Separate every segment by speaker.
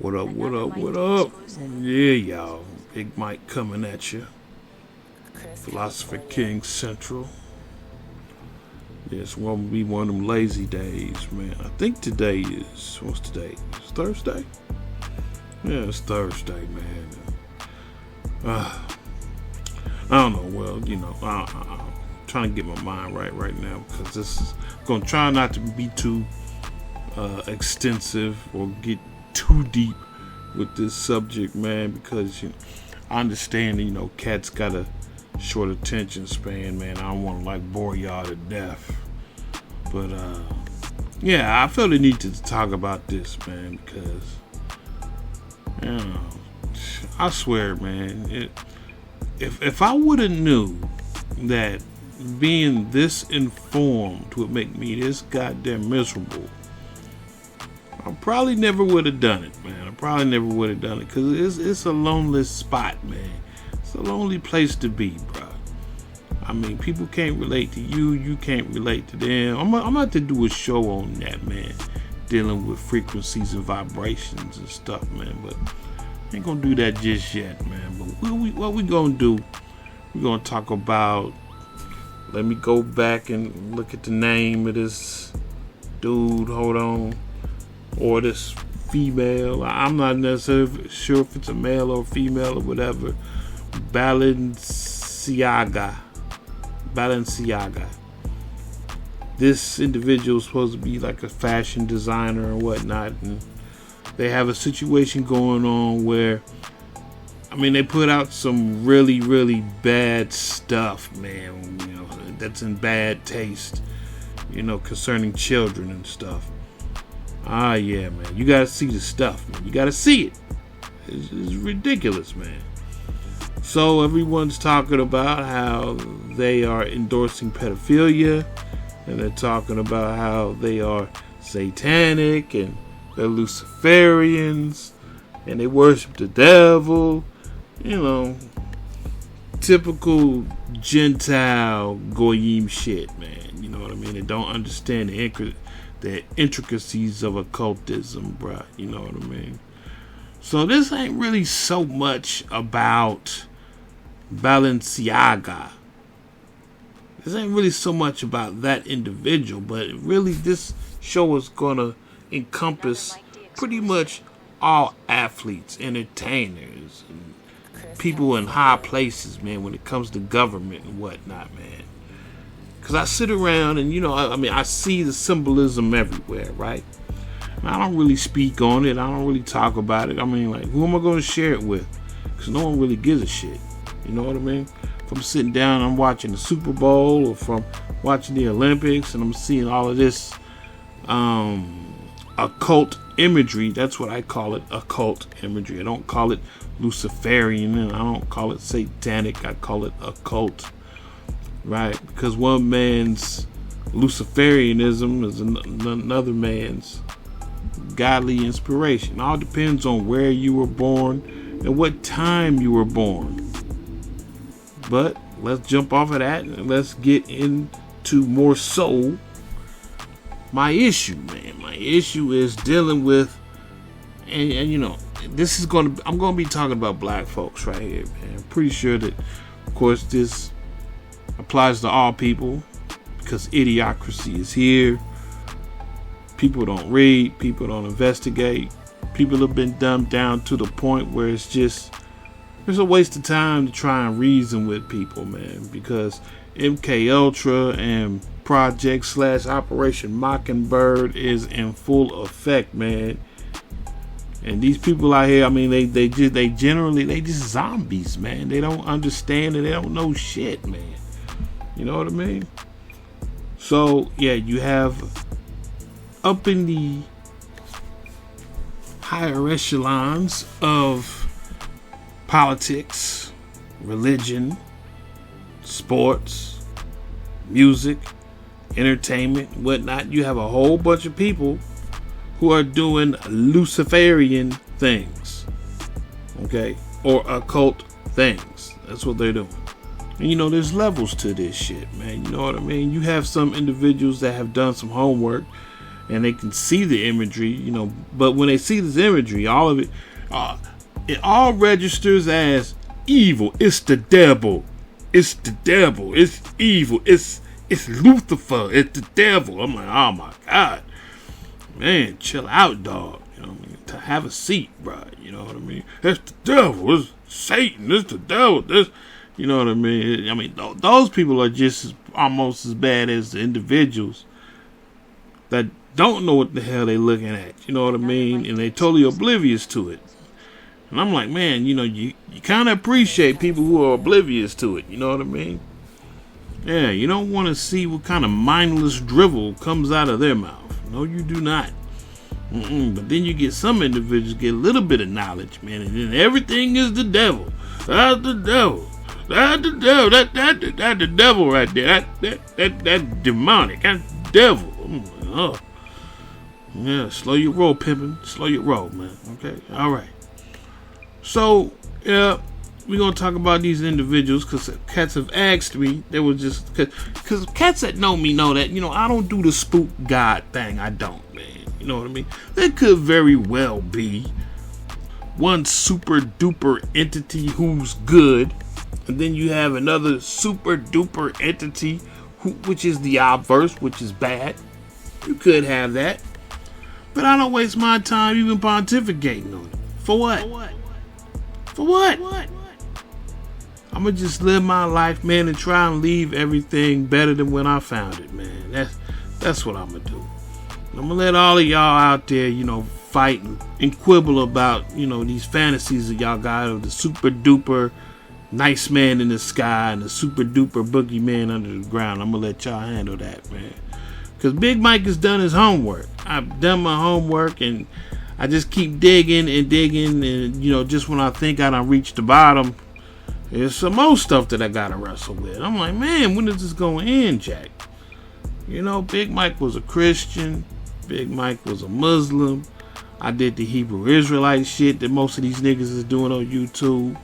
Speaker 1: What up, what up, what up? Yeah, y'all. Big Mike coming at you. Philosopher King Central. Yeah, it's gonna be one of them lazy days, man. I think today is, what's today? It's Thursday? Yeah, it's Thursday, man. I don't know, well, I'm trying to get my mind right now because this is gonna try not to be too extensive or get too deep with this subject, man, because I understand that, cats got a short attention span, man. I don't want to bore y'all to death, but yeah, I feel the need to talk about this, man, because I swear, man, if I would have knew that being this informed would make me this goddamn miserable, I probably never would have done it, man. I probably never would have done it because it's a lonely spot, man. It's a lonely place to be, bro. I mean, people can't relate to you. You can't relate to them. I'm about to do a show on that, man, dealing with frequencies and vibrations and stuff, man. But I ain't gonna do that just yet, man. But what we gonna do? We're gonna talk about. Let me go back and look at the name of this dude. Hold on. Or this female. I'm not necessarily sure if it's a male or female or whatever. Balenciaga. This individual is supposed to be like a fashion designer or whatnot, and they have a situation going on where, I mean, they put out some really, really bad stuff, man. That's in bad taste, concerning children and stuff. Yeah, man. You gotta see the stuff, man. You gotta see it. It's ridiculous, man. So everyone's talking about how they are endorsing pedophilia, and they're talking about how they are satanic and they're Luciferians and they worship the devil. Typical Gentile goyim shit, man. You know what I mean? They don't understand the intricacies of occultism, bruh. You know what I mean? So this ain't really so much about Balenciaga. This ain't really so much about that individual, but really this show is gonna encompass pretty much all athletes, entertainers, and people in high places, man, when it comes to government and whatnot, man. Because I sit around and, I see the symbolism everywhere, right? I don't really speak on it. I don't really talk about it. I mean, who am I going to share it with? Because no one really gives a shit. You know what I mean? If I'm sitting down and I'm watching the Super Bowl, or if I'm watching the Olympics and I'm seeing all of this occult imagery, that's what I call it, occult imagery. I don't call it Luciferian, and I don't call it satanic. I call it occult. Right, because one man's Luciferianism is another man's godly inspiration. It all depends on where you were born and what time you were born. But let's jump off of that and let's get into more so my issue, man. My issue is dealing with, and I'm gonna be talking about black folks right here, man. I'm pretty sure that, of course, this applies to all people because idiocracy is here. People don't read, people don't investigate, people have been dumbed down to the point where it's a waste of time to try and reason with people, man, because MK Ultra and Project / Operation Mockingbird is in full effect, man. And these people out here, I mean, they just zombies, man. They don't understand and they don't know shit, man. You know what I mean? So, yeah, you have up in the higher echelons of politics, religion, sports, music, entertainment, whatnot. You have a whole bunch of people who are doing Luciferian things, okay? Or occult things. That's what they're doing. And there's levels to this shit, man. You know what I mean? You have some individuals that have done some homework and they can see the imagery, but when they see this imagery, all of it all registers as evil. It's the devil. It's the devil. It's evil. It's Lucifer. It's the devil. I'm like, oh my God, man, chill out, dog. You know what I mean? To have a seat, bro. You know what I mean? It's the devil. It's Satan. It's the devil. You know what I mean? I mean, those people are just almost as bad as the individuals that don't know what the hell they looking at. You know what I mean? And they totally oblivious to it. And I'm like, man, you kind of appreciate people who are oblivious to it. You know what I mean? Yeah, you don't want to see what kind of mindless drivel comes out of their mouth. No, you do not. But then you get some individuals get a little bit of knowledge, man, and then everything is the devil. That's the devil. That's the devil. That's the devil right there. That demonic. That's the devil. Oh. Yeah, slow your roll, pimpin'. Slow your roll, man. Okay, all right. So, yeah, we're going to talk about these individuals because cats have asked me. They were just, because cats that know me know that, I don't do the spook god thing. I don't, man. You know what I mean? There could very well be one super duper entity who's good, and then you have another super duper entity which is the obverse, which is bad. You could have that. But I don't waste my time even pontificating on it. For what? For what? I'm going to just live my life, man, and try and leave everything better than when I found it, man. That's what I'm going to do. I'm going to let all of y'all out there, fight and quibble about, these fantasies that y'all got of the super duper nice man in the sky and the super duper boogeyman under the ground. I'm going to let y'all handle that, man. Because Big Mike has done his homework. I've done my homework, and I just keep digging, and just when I think I done reached the bottom, there's some more stuff that I gotta wrestle with. I'm like, man, when is this gonna end, Jack? Big Mike was a Christian. Big Mike was a Muslim. I did the Hebrew Israelite shit that most of these niggas is doing on YouTube.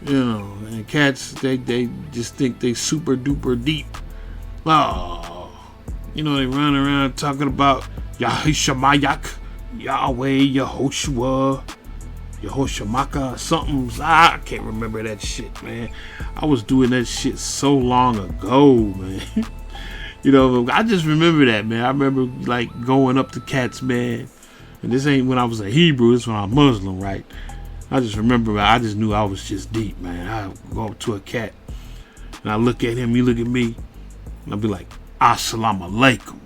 Speaker 1: And cats, they just think they super duper deep. Oh, they run around talking about Yahushamayak, Yahweh, Yehoshua, Yehoshamaka, something. I can't remember that shit, man. I was doing that shit so long ago, man. I just remember that, man. I remember going up to cats, man. And this ain't when I was a Hebrew, this when I was Muslim, right? I just remember, I just knew I was just deep, man. I go up to a cat and I look at him, he look at me, and I'll be like, Assalamu alaikum.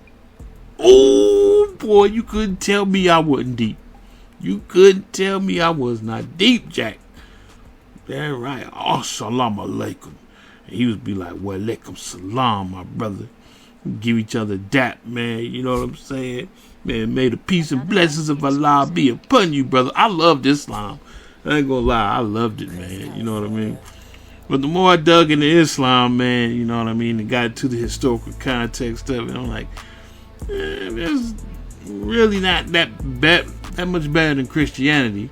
Speaker 1: Oh boy, you couldn't tell me I wasn't deep. You couldn't tell me I was not deep, Jack. That's right. Assalamu alaikum. And he would be like, wa alaikum salam, my brother. Give each other dap, man. You know what I'm saying? Man, may the peace and blessings of Allah be upon you, brother. I loved Islam. I ain't gonna lie, I loved it, man. You know what I mean? But the more I dug into Islam, man, you know what I mean, and got into the historical context of it, I'm like, it's really not that much better than Christianity.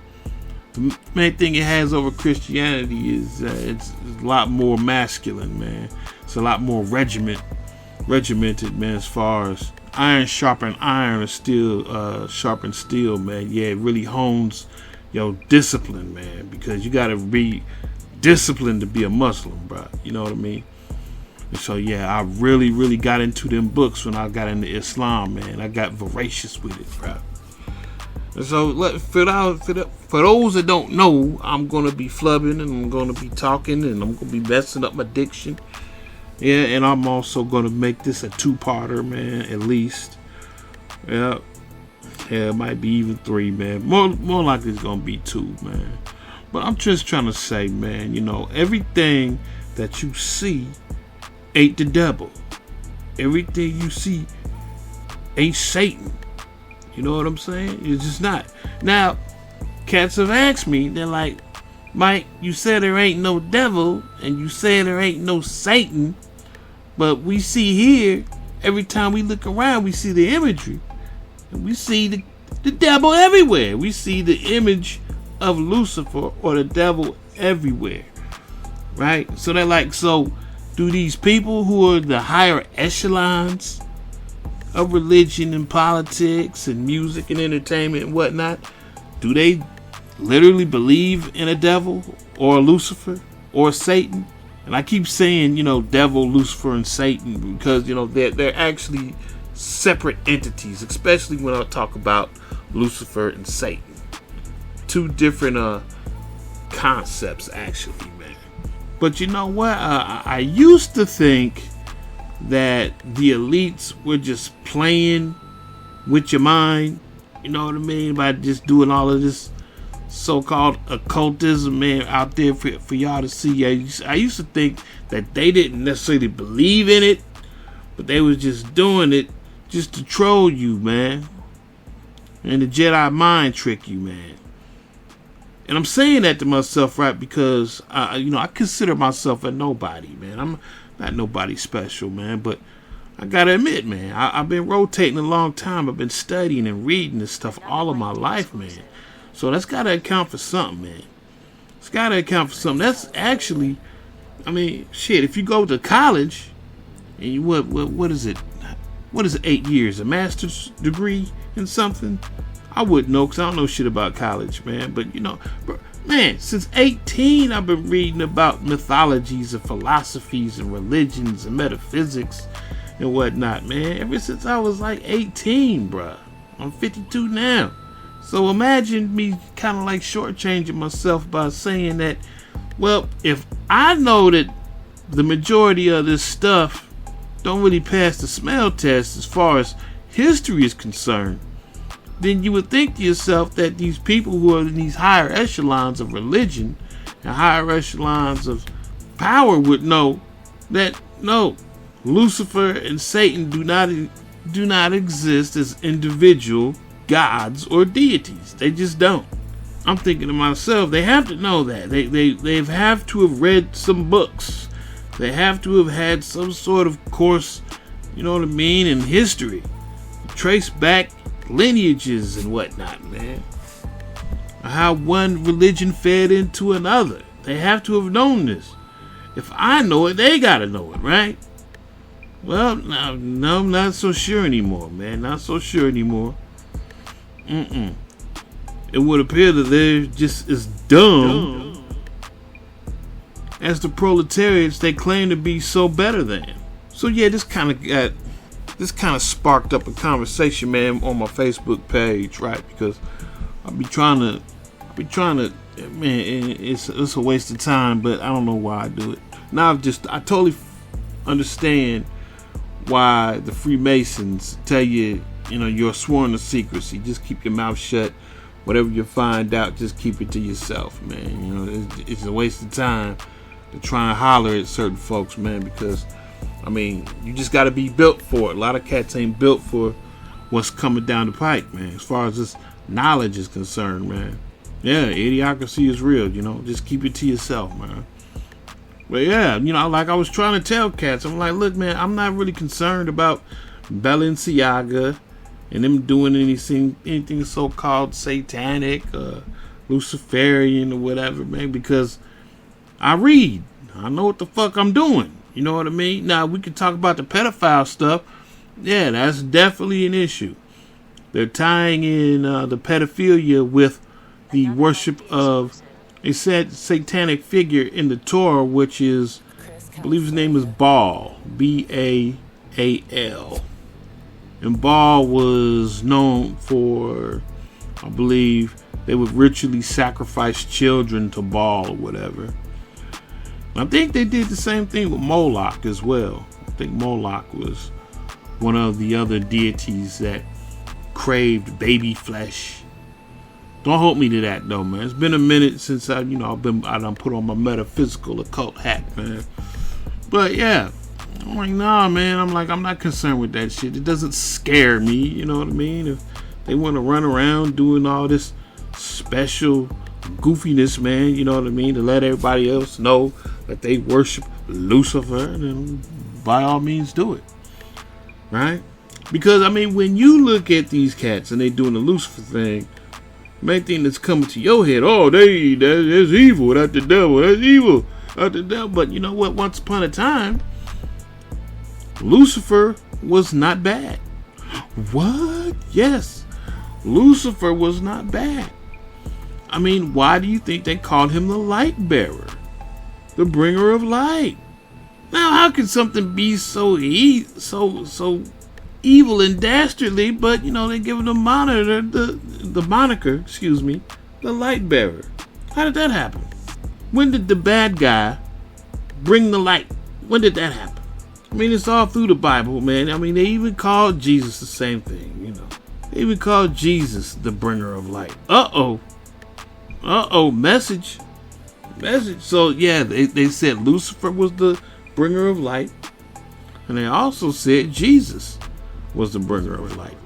Speaker 1: The main thing it has over Christianity is it's a lot more masculine, man. It's a lot more regimented, man, as far as iron sharpen iron, or steel sharpen steel, man. Yeah, it really hones your discipline, man, because you gotta be disciplined to be a Muslim, bro. You know what I mean? And so yeah, I really got into them books when I got into Islam, man. I got voracious with it, bro. And so for those that don't know, I'm gonna be flubbing, and I'm gonna be talking, and I'm gonna be messing up my diction. Yeah, and I'm also gonna make this a 2-parter, man, at least. Yeah, it might be even 3, man. More likely it's gonna be 2, man. But I'm just trying to say, man, everything that you see ain't the devil. Everything you see ain't Satan. You know what I'm saying? It's just not. Now, cats have asked me, they're like, Mike, you said there ain't no devil, and you said there ain't no Satan, but we see here, every time we look around, we see the imagery. And we see the devil everywhere. We see the image of Lucifer or the devil everywhere. Right? So they're like, so do these people who are the higher echelons of religion and politics and music and entertainment and whatnot, do they literally believe in a devil or a Lucifer or Satan? And I keep saying, devil, Lucifer, and Satan because, they're actually separate entities, especially when I talk about Lucifer and Satan. Two different concepts, actually, man. But you know what? I used to think that the elites were just playing with your mind, you know what I mean, by just doing all of this so-called occultism, man, out there for y'all to see. I used to think that they didn't necessarily believe in it, but they was just doing it just to troll you, man, and the Jedi mind trick you, man. And I'm saying that to myself, right, because I consider myself a nobody, man. I'm not nobody special, man, but I gotta admit, man, I've been rotating a long time. I've been studying and reading this stuff all of my life, man. So that's gotta account for something, man. It's gotta account for something. That's actually, shit, if you go to college and you what is it? What is it, 8 years? A master's degree in something? I wouldn't know because I don't know shit about college, man. But, man, since 18, I've been reading about mythologies and philosophies and religions and metaphysics and whatnot, man. Ever since I was like 18, bruh. I'm 52 now. So imagine me kind of like shortchanging myself by saying that, well, if I know that the majority of this stuff don't really pass the smell test as far as history is concerned, then you would think to yourself that these people who are in these higher echelons of religion and higher echelons of power would know that no, Lucifer and Satan do not exist as individual gods or deities. They just don't. I'm thinking to myself, they have to know that. They have to have read some books. They have to have had some sort of course, you know what I mean, in history. Trace back lineages and whatnot, man. How one religion fed into another. They have to have known this. If I know it, they gotta know it, right? Well, no, I'm not so sure anymore, man. Not so sure anymore. It would appear that they're just as dumb as the proletariats they claim to be so better than. So yeah, this kind of sparked up a conversation, man, on my Facebook page, right? Because I'll be trying to, man, it's a waste of time, but I don't know why I do it. Now I totally understand why the Freemasons tell you, you're sworn to secrecy. Just keep your mouth shut. Whatever you find out, just keep it to yourself, man. It's a waste of time to try and holler at certain folks, man, because you just got to be built for it. A lot of cats ain't built for what's coming down the pike, man, as far as this knowledge is concerned, man. Yeah, idiocracy is real, just keep it to yourself, man. But yeah, like I was trying to tell cats, I'm like, look, man, I'm not really concerned about Balenciaga and them doing anything so-called satanic, Luciferian or whatever, man, because I read. I know what the fuck I'm doing. You know what I mean? Now, we can talk about the pedophile stuff. Yeah, that's definitely an issue. They're tying in the pedophilia with the worship of a satanic figure in the Torah, which is, I believe his name is Baal. Baal. And Baal was known for, I believe, they would ritually sacrifice children to Baal or whatever. I think they did the same thing with Moloch as well. I think Moloch was one of the other deities that craved baby flesh. Don't hold me to that though, man. It's been a minute since I done put on my metaphysical occult hat, man. But yeah, I'm like, nah, man. I'm not concerned with that shit. It doesn't scare me. You know what I mean? If they want to run around doing all this special goofiness, man, you know what I mean, to let everybody else know that they worship Lucifer, then by all means do it, right? Because when you look at these cats and they doing the Lucifer thing, main thing that's coming to your head, that's evil, that's the devil, that's evil, that's the devil. But you know what? Once upon a time, Lucifer was not bad. What? Yes. Lucifer was not bad. I mean, why do you think they called him the light bearer? The bringer of light. Now, how can something be so evil and dastardly, but they give him the moniker, the moniker, the light bearer? How did that happen? When did the bad guy bring the light? When did that happen? I mean, it's all through the Bible, man. I mean, they even called Jesus the same thing, They even called Jesus the bringer of light. Message. So, yeah, they said Lucifer was the bringer of light. And they also said Jesus was the bringer of light.